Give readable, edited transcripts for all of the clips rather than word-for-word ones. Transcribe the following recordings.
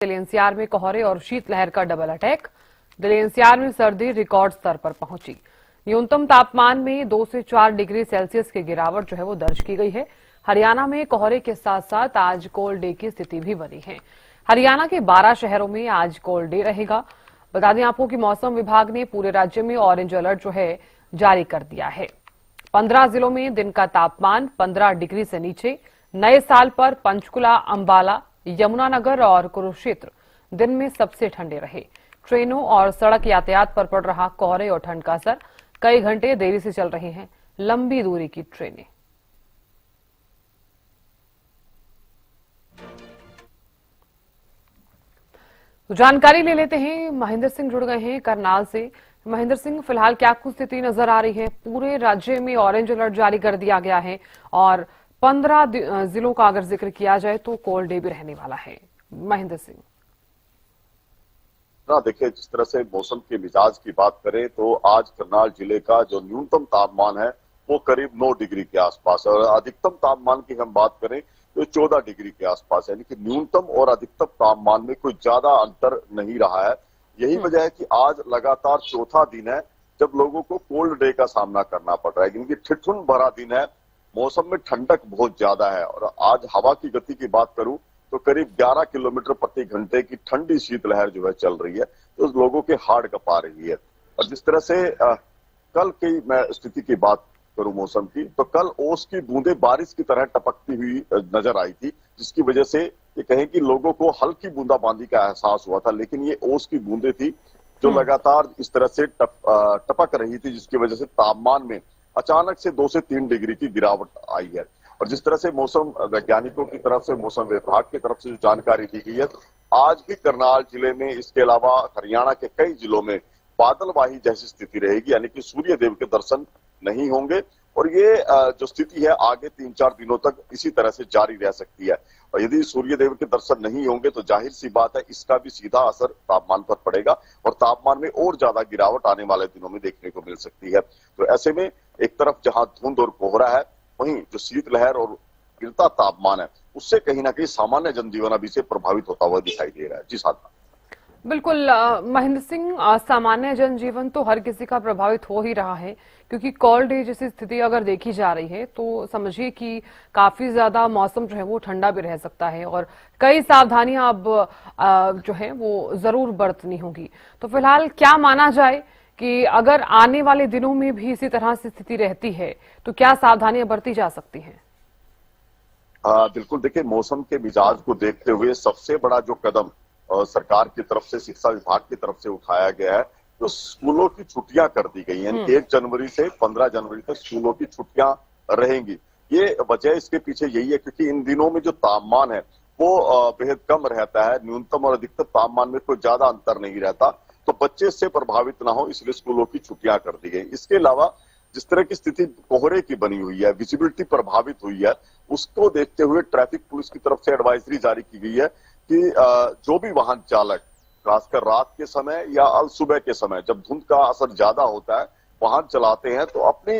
Delhi NCR में कोहरे और शीतलहर का डबल अटैक। दिल्ली एनसीआर में सर्दी रिकॉर्ड स्तर पर पहुंची। न्यूनतम तापमान में 2 से 4 डिग्री सेल्सियस की गिरावट वो दर्ज की गई है। हरियाणा में कोहरे के साथ साथ आज कोल्ड डे की स्थिति भी बनी है। हरियाणा के 12 शहरों में आज कोल्ड डे रहेगा। बता दें आपको कि मौसम विभाग ने पूरे राज्य में ऑरेंज अलर्ट जारी कर दिया है। 15 जिलों में दिन का तापमान 15 डिग्री से नीचे। नए साल पर पंचकुला, अंबाला, यमुनानगर और कुरुक्षेत्र दिन में सबसे ठंडे रहे। ट्रेनों और सड़क यातायात पर पड़ रहा कोहरे और ठंड का असर। कई घंटे देरी से चल रही हैं लंबी दूरी की ट्रेनें। तो जानकारी ले लेते हैं, महेंद्र सिंह जुड़ गए हैं करनाल से। महेंद्र सिंह, फिलहाल क्या कुछ स्थिति नजर आ रही है? पूरे राज्य में ऑरेंज अलर्ट जारी कर दिया गया है और 15 जिलों का अगर जिक्र किया जाए तो कोल्ड डे भी रहने वाला है। महेंद्र सिंह, देखिए, जिस तरह से मौसम के मिजाज की बात करें तो आज करनाल जिले का जो न्यूनतम तापमान है वो करीब 9 डिग्री के आसपास है और अधिकतम तापमान की हम बात करें तो 14 डिग्री के आसपास है। यानी कि न्यूनतम और अधिकतम तापमान में कोई ज्यादा अंतर नहीं रहा है। यही वजह है कि आज लगातार चौथा दिन है जब लोगों को कोल्ड डे का सामना करना पड़ रहा है, क्योंकि ठिठुन भरा दिन है। मौसम में ठंडक बहुत ज्यादा है और आज हवा की गति की बात करूं तो करीब 11 किलोमीटर प्रति घंटे की ठंडी शीतलहर चल रही है, तो लोगों के हाड़ कपा रही है। और जिस तरह से कल की मैं स्थिति की बात करूं मौसम की, तो कल ओस की बूंदें बारिश की तरह टपकती हुई नजर आई थी, जिसकी वजह से ये कहें कि लोगों को हल्की बूंदाबांदी का एहसास हुआ था। लेकिन ये ओस की बूंदें थी जो लगातार इस तरह से टपक रही थी, जिसकी वजह से तापमान में अचानक से 2 से 3 डिग्री की गिरावट आई है। और जिस तरह से मौसम वैज्ञानिकों की तरफ से, मौसम विभाग की तरफ से जो जानकारी दी गई है, आज भी करनाल जिले में, इसके अलावा हरियाणा के कई जिलों में बादलवाही जैसी स्थिति रहेगी, यानी कि सूर्य देव के दर्शन नहीं होंगे। और ये जो स्थिति है आगे 3-4 दिनों तक इसी तरह से जारी रह सकती है। और यदि सूर्य देव के दर्शन नहीं होंगे तो जाहिर सी बात है इसका भी सीधा असर तापमान पर पड़ेगा और तापमान में और ज्यादा गिरावट आने वाले दिनों में देखने को मिल सकती है। तो ऐसे में एक तरफ जहां धुंध और कोहरा है, वहीं जो शीतलहर और गिरता तापमान है, उससे कहीं ना कहीं सामान्य जनजीवन अभी से प्रभावित होता हुआ दिखाई दे रहा है। जी साधना। बिल्कुल महेंद्र सिंह, सामान्य जनजीवन तो हर किसी का प्रभावित हो ही रहा है, क्योंकि कोल्ड डे जैसी स्थिति अगर देखी जा रही है तो समझिए कि काफी ज्यादा मौसम वो ठंडा भी रह सकता है और कई सावधानियां अब वो जरूर बरतनी होगी। तो फिलहाल क्या माना जाए कि अगर आने वाले दिनों में भी इसी तरह से स्थिति रहती है तो क्या सावधानियां बरती जा सकती हैं? बिल्कुल, देखिए, मौसम के मिजाज को देखते हुए सबसे बड़ा जो कदम सरकार की तरफ से, शिक्षा विभाग की तरफ से उठाया गया है, तो स्कूलों की छुट्टियां कर दी गई हैं। 1 जनवरी से 15 जनवरी तक स्कूलों की छुट्टियां रहेंगी। ये वजह इसके पीछे यही है क्योंकि इन दिनों में जो तापमान है वो बेहद कम रहता है। न्यूनतम और अधिकतम तापमान में कोई ज्यादा अंतर नहीं रहता, तो बच्चे इससे प्रभावित ना हो, इसलिए स्कूलों की छुट्टियां कर दी गई। इसके अलावा जिस तरह की स्थिति कोहरे की बनी हुई है, विजिबिलिटी प्रभावित हुई है, उसको देखते हुए ट्रैफिक पुलिस की तरफ से एडवाइजरी जारी की गई है कि जो भी वाहन चालक खासकर रात के समय या अल सुबह के समय जब धुंध का असर ज्यादा होता है वाहन चलाते हैं, तो अपनी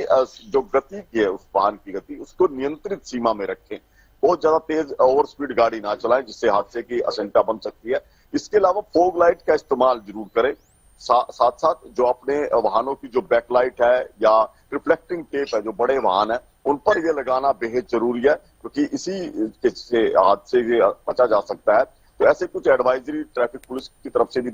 जो गति की है, उस वाहन की गति उसको नियंत्रित सीमा में रखें। बहुत ज्यादा तेज ओवर स्पीड गाड़ी ना चलाएं, जिससे हादसे की आशंका बन सकती है। इसके अलावा फॉग लाइट का इस्तेमाल जरूर करें। साथ साथ जो अपने वाहनों की जो बैकलाइट है या रिफ्लेक्टिंग टेप है, जो बड़े वाहन है उन पर ये लगाना बेहद जरूरी है, क्योंकि इसी से हादसे बचा जा सकता है। तो ऐसे कुछ एडवाइजरी ट्रैफिक पुलिस की तरफ से भी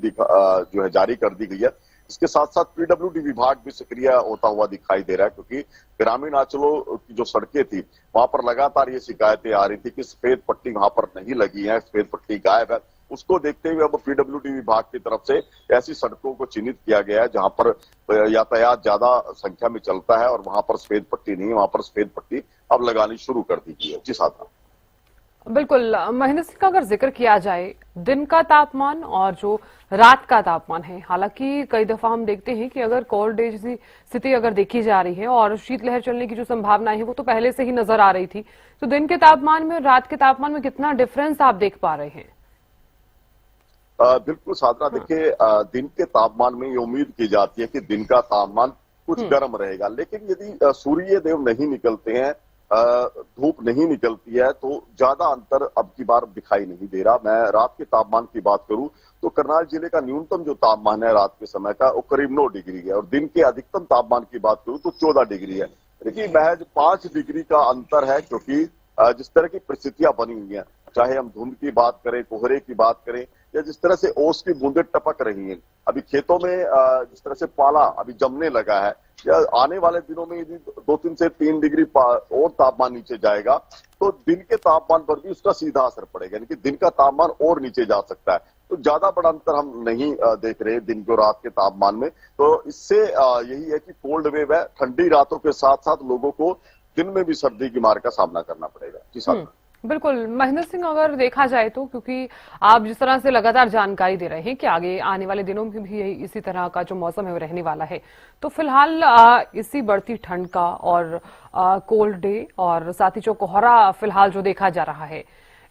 जारी कर दी गई है। इसके साथ साथ पीडब्ल्यूडी विभाग भी सक्रिय होता हुआ दिखाई दे रहा है, क्योंकि ग्रामीण अंचलों की जो सड़कें थी वहां पर लगातार ये शिकायतें आ रही थी कि सफेद पट्टी वहां पर नहीं लगी है, सफेद पट्टी गायब है। उसको देखते हुए अब पीडब्ल्यूडी विभाग की तरफ से ऐसी सड़कों को चिन्हित किया गया है जहां पर यातायात ज्यादा संख्या में चलता है और वहां पर सफेद पट्टी नहीं है, वहां पर सफेद पट्टी अब लगानी शुरू कर दी गई है। जी साधना। बिल्कुल महेंद्र सिंह का अगर जिक्र किया जाए दिन का तापमान और जो रात का तापमान है, हालांकि कई दफा हम देखते हैं कि अगर कोल्ड डे जैसी स्थिति अगर देखी जा रही है और शीतलहर चलने की जो संभावनाएं है वो तो पहले से ही नजर आ रही थी, तो दिन के तापमान में और रात के तापमान में कितना डिफरेंस आप देख पा रहे हैं? बिल्कुल साधना, देखिए, दिन के तापमान में ये उम्मीद की जाती है कि दिन का तापमान कुछ गर्म रहेगा, लेकिन यदि सूर्य देव नहीं निकलते हैं धूप नहीं निकलती है तो ज्यादा अंतर अब की बार दिखाई नहीं दे रहा। मैं रात के तापमान की बात करूं तो करनाल जिले का न्यूनतम जो तापमान है रात के समय का वो करीब 9 डिग्री है और दिन के अधिकतम तापमान की बात करूं तो 14 डिग्री है। देखिए महज 5 डिग्री का अंतर है, क्योंकि जिस तरह की परिस्थितियां बनी हुई हैं, चाहे हम धुंध की बात करें, कोहरे की बात करें, या जिस तरह से ओस की बूंदें टपक रही हैं, अभी खेतों में जिस तरह से पाला अभी जमने लगा है, या आने वाले दिनों में यदि 2-3 से 3 डिग्री और तापमान नीचे जाएगा तो दिन के तापमान पर भी उसका सीधा असर पड़ेगा, यानी कि दिन का तापमान और नीचे जा सकता है। तो ज्यादा बड़ा अंतर हम नहीं देख रहे दिन को रात के तापमान में। तो इससे यही है कि कोल्ड वेव है, ठंडी रातों के साथ साथ लोगों को दिन में भी सर्दी की मार का सामना करना पड़ेगा। जी साहब। बिल्कुल महेंद्र सिंह, अगर देखा जाए तो क्योंकि आप जिस तरह से लगातार जानकारी दे रहे हैं कि आगे आने वाले दिनों में भी इसी तरह का जो मौसम है वो रहने वाला है, तो फिलहाल इसी बढ़ती ठंड का और कोल्ड डे और साथ ही जो कोहरा फिलहाल जो देखा जा रहा है,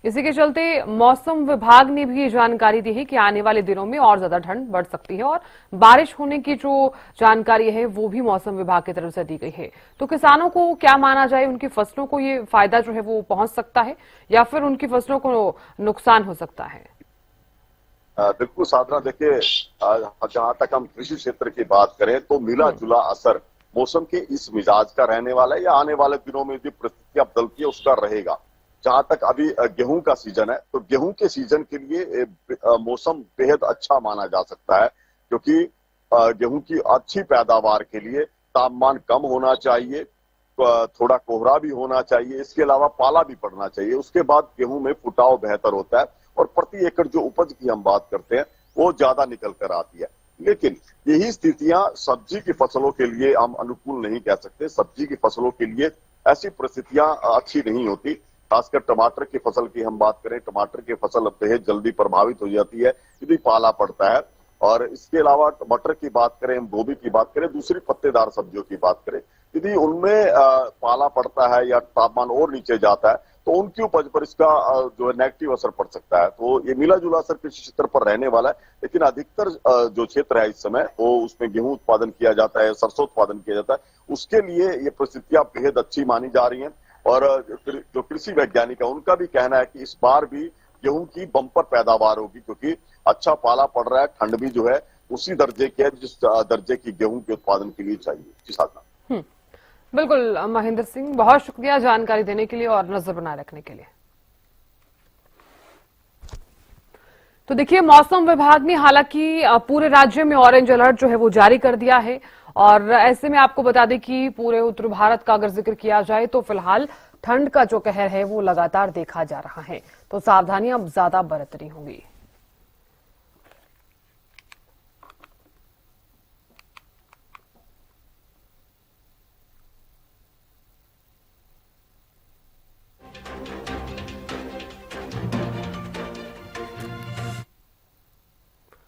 इसी के चलते मौसम विभाग ने भी ये जानकारी दी है कि आने वाले दिनों में और ज्यादा ठंड बढ़ सकती है और बारिश होने की जो जानकारी है वो भी मौसम विभाग की तरफ से दी गई है। तो किसानों को क्या माना जाए, उनकी फसलों को ये फायदा जो है वो पहुंच सकता है या फिर उनकी फसलों को नुकसान हो सकता है? बिल्कुल साधना, देखिए जहां तक हम कृषि क्षेत्र की बात करें तो मिला जुला असर मौसम के इस मिजाज का रहने वाला है, या आने वाले दिनों में जो परिस्थितियां बदलती है उसका रहेगा। जहां तक अभी गेहूं का सीजन है तो गेहूं के सीजन के लिए मौसम बेहद अच्छा माना जा सकता है, क्योंकि गेहूं की अच्छी पैदावार के लिए तापमान कम होना चाहिए, थोड़ा कोहरा भी होना चाहिए, इसके अलावा पाला भी पड़ना चाहिए। उसके बाद गेहूं में फुटाव बेहतर होता है और प्रति एकड़ जो उपज की हम बात करते हैं वो ज्यादा निकल कर आती है। लेकिन यही स्थितियां सब्जी की फसलों के लिए हम अनुकूल नहीं कह सकते। सब्जी की फसलों के लिए ऐसी परिस्थितियां अच्छी नहीं होती। खासकर टमाटर की फसल की हम बात करें, टमाटर की फसल बेहद जल्दी प्रभावित हो जाती है यदि पाला पड़ता है। और इसके अलावा टमाटर की बात करें, गोभी की बात करें, दूसरी पत्तेदार सब्जियों की बात करें, यदि उनमें पाला पड़ता है या तापमान और नीचे जाता है तो उनकी उपज पर इसका जो है नेगेटिव असर पड़ सकता है। तो ये मिला जुला असर कृषि क्षेत्र पर रहने वाला है। लेकिन अधिकतर जो क्षेत्र है इस समय वो उसमें गेहूं उत्पादन किया जाता है, सरसों उत्पादन किया जाता है, उसके लिए ये परिस्थितियां बेहद अच्छी मानी जा रही हैं। और जो कृषि वैज्ञानिक है उनका भी कहना है कि इस बार भी गेहूं की बम्पर पैदावार होगी, क्योंकि अच्छा पाला पड़ रहा है, ठंड भी जो है उसी दर्जे की है जिस दर्जे की गेहूं के उत्पादन के लिए चाहिए। जी साधना। बिल्कुल महेंद्र सिंह, बहुत शुक्रिया जानकारी देने के लिए और नजर बनाए रखने के लिए। तो देखिए मौसम विभाग ने हालांकि पूरे राज्य में ऑरेंज अलर्ट जो है वो जारी कर दिया है और ऐसे में आपको बता दें कि पूरे उत्तर भारत का अगर जिक्र किया जाए तो फिलहाल ठंड का जो कहर है वो लगातार देखा जा रहा है, तो सावधानियां अब ज्यादा बरतनी होंगी।